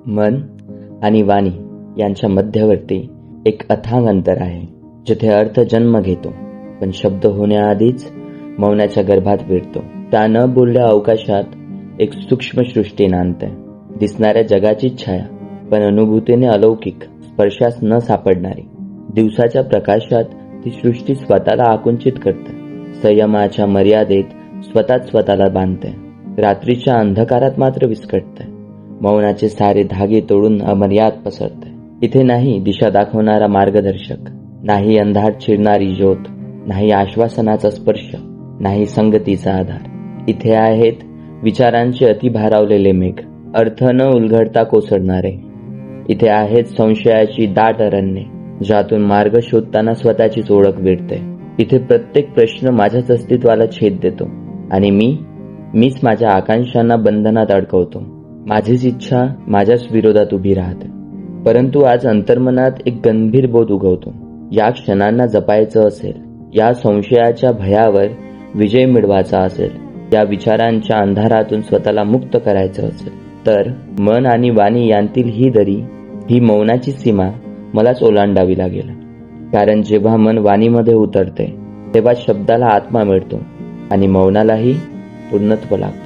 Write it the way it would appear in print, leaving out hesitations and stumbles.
मन आणि वाणी यांच्या मध्यवर्ती एक अथांग अंतर आहे, जिथे अर्थ जन्म घेतो पण शब्द होण्याआधीच मौनाच्या गर्भात विरतो. त्या न बोलल्या अवकाशात एक सूक्ष्म सृष्टी नांदते, दिसणाऱ्या जगाची छाया पण अनुभूतीने अलौकिक, स्पर्शास न सापडणारी. दिवसाच्या प्रकाशात ती सृष्टी स्वतःला आकुंचित करते, संयमाच्या मर्यादेत स्वतःला बांधते, रात्रीच्या अंधकारात मात्र विस्कटते, मौनाचे सारे धागे तोडून अमर्याद पसरते. इथे नाही दिशा दाखवणारा मार्गदर्शक, नाही अंधार चिरणारी ज्योत, नाही आश्वासनाचा स्पर्श, नाही संगतीचा आधार. इथे आहेत विचारांचे अति भारावलेले मेघ, अर्थ न उलगडता कोसळणारे. इथे आहेत संशयाची दाट अरण्ये, ज्यातून मार्ग शोधताना स्वतःचीच ओळख विरते. इथे प्रत्येक प्रश्न माझ्याच अस्तित्वाला छेद देतो आणि मीच माझ्या आकांक्षांना बंधनात अडकवतो. माझीच इच्छा माझ्याच विरोधात उभी राहते. परंतु आज अंतर्मनात एक गंभीर बोध उगवतो. या क्षणांना जपायचं असेल, या संशयाच्या भयावर विजय मिळवायचा असेल, या विचारांच्या अंधारातून स्वतःला मुक्त करायचं असेल, तर मन आणि वाणी यांतील ही दरी, ही मौनाची सीमा मलाच ओलांडावी लागेल. कारण जेव्हा मन वाणीमध्ये उतरते तेव्हा शब्दाला आत्मा मिळतो आणि मौनालाही पूर्णत्व लागतो.